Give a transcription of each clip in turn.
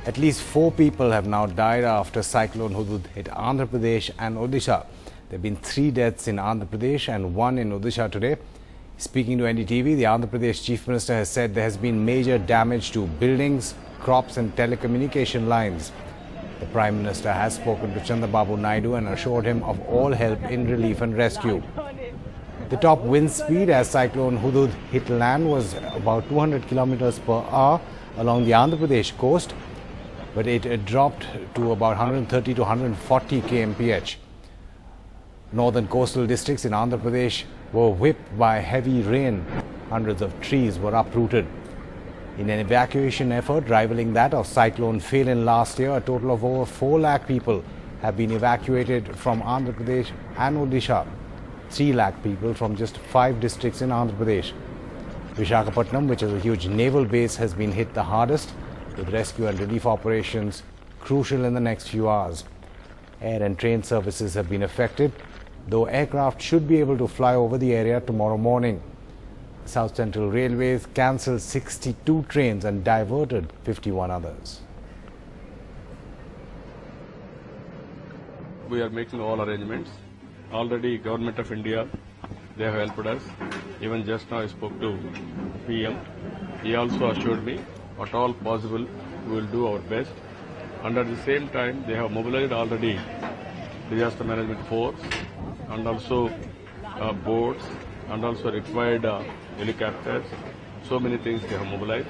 At least 4 people have now died after Cyclone Hudhud hit Andhra Pradesh and Odisha. There have been 3 deaths in Andhra Pradesh and 1 in Odisha today. Speaking to NDTV, the Andhra Pradesh Chief Minister has said there has been major damage to buildings, crops and telecommunication lines. The Prime Minister has spoken to Chandrababu Naidu and assured him of all help in relief and rescue. The top wind speed as Cyclone Hudhud hit land was about 200 kilometers per hour along the Andhra Pradesh coast, but it dropped to about 130 to 140 kmph. Northern coastal districts in Andhra Pradesh were whipped by heavy rain. Hundreds of trees were uprooted. In an evacuation effort rivaling that of Cyclone Phelan last year, a total of over 4 lakh people have been evacuated from Andhra Pradesh and Odisha. 3 lakh people from just 5 districts in Andhra Pradesh. Visakhapatnam, which is a huge naval base, has been hit the hardest, with rescue and relief operations crucial in the next few hours. Air and train services have been affected, though aircraft should be able to fly over the area tomorrow morning. South Central Railways cancelled 62 trains and diverted 51 others. We are making all arrangements. Already Government of India, they have helped us. Even just now I spoke to PM. He also assured me what all possible we will do our best. And at the same time they have mobilized already disaster management force and also boats and also required helicopters. So many things they have mobilized.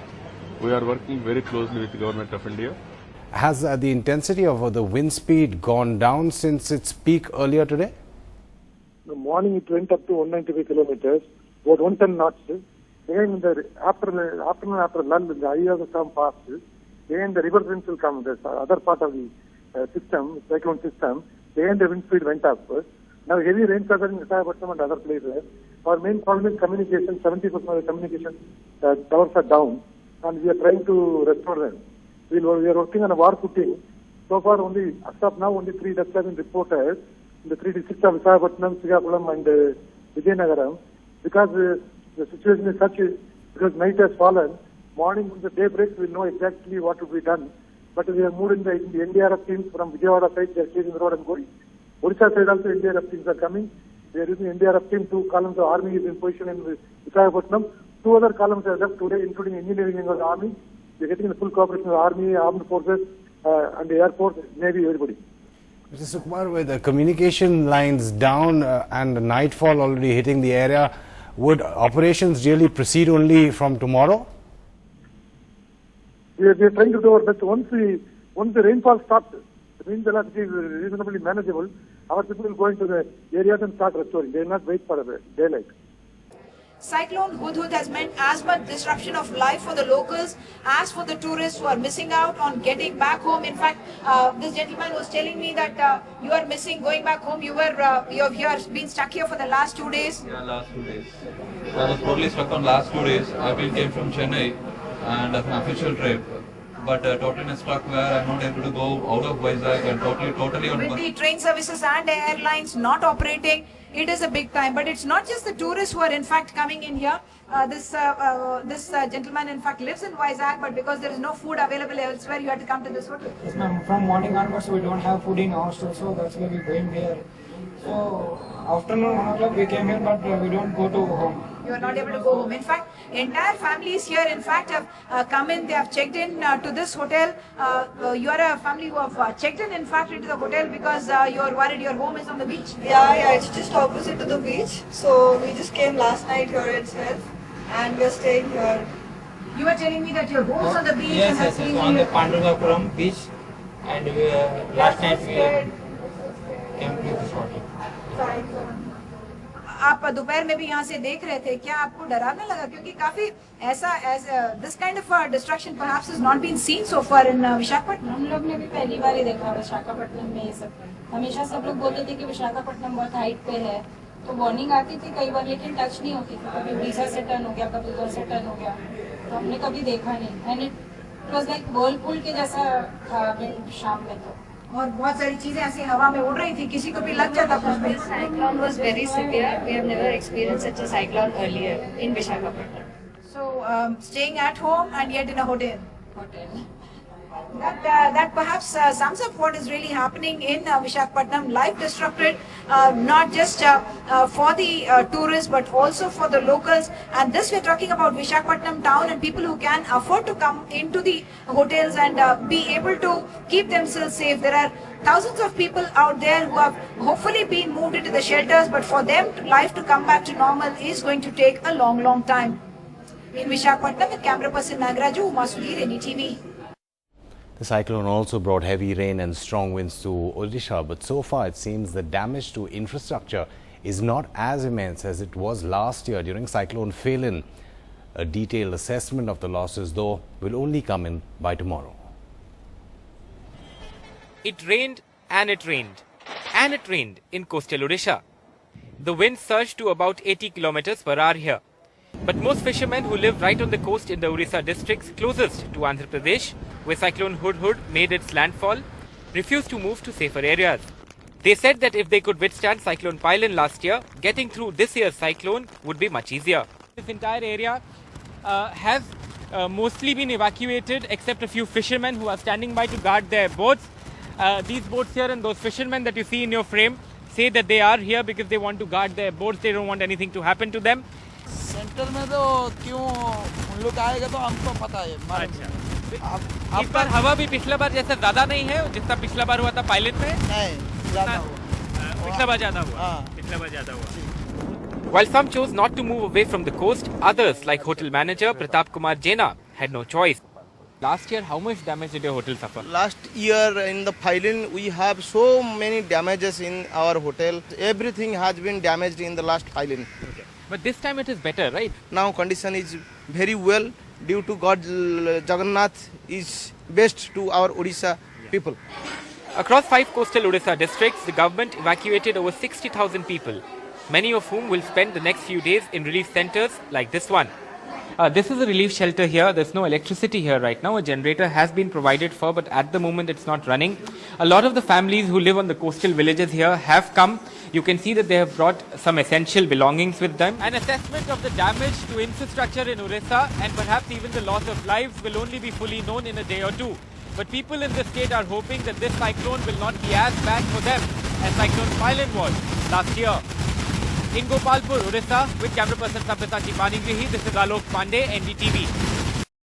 We are working very closely with the Government of India. Has the intensity of the wind speed gone down since its peak earlier today? In the morning it went up to 195 kilometers, about 110 knots. Then in the afternoon after lull, the eye of the storm passed. Then the river winds will come, the other part of the system, cyclone system. Then the wind speed went up. Now heavy rains are there in Visakhapatnam and other places. Our main problem is communication. 70% of the communication towers are down, and we are trying to restore them. We are working on a war footing. So far, only as of now, only 3 deaths have been reported in the 3 districts of Visakhapatnam, Srikakulam and Vijayanagaram. Because the situation is such, because night has fallen, morning when the day breaks, we will know exactly what will be done. But we have moved in the NDRF teams from Vijayawada side, they are chasing the road and going. Odisha side also NDRF teams are coming. We are using NDRF team, 2 columns of army is in position in Visakhapatnam. 2 other columns are left today, including engineering wing of the army. We are getting the full cooperation of the army, armed forces, and the air force, navy, everybody. Mr. Sukumar, with the communication lines down and the nightfall already hitting the area, would operations really proceed only from tomorrow? We are trying to do our best. Once the rainfall stops, the wind velocity is reasonably manageable, our people will go into the areas and start restoring. They will not wait for the daylight. Cyclone Hudhud has meant as much disruption of life for the locals as for the tourists who are missing out on getting back home. In fact, this gentleman was telling me that you are missing going back home. You have been stuck here for the last 2 days. Yeah, last 2 days. I was totally stuck on last 2 days. I came from Chennai and as an official trip. But totally stuck where I'm not able to go out of Vizag and totally on. With the train services and airlines not operating, it is a big time. But it's not just the tourists who are in fact coming in here. This gentleman in fact lives in Vizag, but because there is no food available elsewhere, you have to come to this hotel. Yes, ma'am. From morning onwards, we don't have food in hostel, so that's why we're going here. So afternoon 1 o'clock we came here, but we don't go to home. You are not able to go home. In fact, entire families here, in fact, have come in. They have checked in to this hotel. You are a family who have checked in fact, into the hotel because you are worried your home is on the beach. Yeah, it's just opposite to the beach. So we just came last night here itself, and we are staying here. You were telling me that your home is on the beach. Yes, on the Pandurgapuram beach, and last night we came to this hotel. आप दोपहर में भी यहाँ से देख रहे थे, क्या आपको डरावना लगा? क्योंकि काफी ऐसा this kind of destruction perhaps has not been seen so far in Visakhapatnam. हम लोग ने भी पहली बार ही देखा विशाखापट्टनम में ये सब. हमेशा सब लोग बोलते थे कि विशाखापट्टनम बहुत हाइट पे है, तो वार्निंग आती थी कई बार, लेकिन टच नहीं होती थी. कभी उड़ीसा से टर्न हो गया, कभी उधर से टर्न हो गया, तो हमने कभी देखा नहीं. And it was like Whirlpool के जैसा था शाम में. तो और बहुत सारी चीजें ऐसी हवा में उड़ रही थी, किसी को भी लग जाता कुछ भी. Cyclone was very severe. We have never experienced such a cyclone earlier in Visakhapatnam. So staying at home and yet in a hotel. That perhaps sums up what is really happening in Visakhapatnam. Life disrupted, not just for the tourists but also for the locals. And this we're talking about Visakhapatnam town and people who can afford to come into the hotels and be able to keep themselves safe. There are thousands of people out there who have hopefully been moved into the shelters, but for them life to come back to normal is going to take a long time. In Visakhapatnam, with camera person Nagaraju, Uma Sudhir, NDTV. The cyclone also brought heavy rain and strong winds to Odisha, but so far it seems the damage to infrastructure is not as immense as it was last year during Cyclone Phelan. A detailed assessment of the losses, though, will only come in by tomorrow. It rained and it rained and it rained in coastal Odisha. The wind surged to about 80 kilometers per hour here. But most fishermen who live right on the coast in the Odisha districts closest to Andhra Pradesh, where Cyclone Hudhud made its landfall, refused to move to safer areas. They said that if they could withstand Cyclone Phelan last year, getting through this year's cyclone would be much easier. This entire area has mostly been evacuated except a few fishermen who are standing by to guard their boats. These boats here and those fishermen that you see in your frame say that they are here because they want to guard their boats. They don't want anything to happen to them. Centre में तो क्यों उन लोग आएगा तो हमको पता है। अच्छा, इस बार हवा भी पिछला बार जैसा ज्यादा नहीं है जितना पिछला बार हुआ था पायलट में? नहीं, ज्यादा हुआ। पिछला बार ज्यादा हुआ। पिछला बार ज्यादा हुआ। While some chose not to move away from the coast, others like hotel manager Pratap Kumar Jaina had no choice. Last year, how much damage did your hotel suffer? Last year in the Phelan, we have so many damages in our hotel. Everything has been damaged in the last Phelan. Okay. But this time it is better, right? Now condition is very well due to God Jagannath is best to our Odisha people. Across 5 coastal Odisha districts, the government evacuated over 60,000 people, many of whom will spend the next few days in relief centers like this one. This is a relief shelter here. There's no electricity here right now. A generator has been provided for, but at the moment it's not running. A lot of the families who live on the coastal villages here have come. You can see that they have brought some essential belongings with them. An assessment of the damage to infrastructure in Odisha and perhaps even the loss of lives will only be fully known in a day or two. But people in the state are hoping that this cyclone will not be as bad for them as Cyclone Phelan was last year. In Gopalpur, Odisha, with camera person Sabyasachi Panigrihi, this is Alok Pandey, NDTV.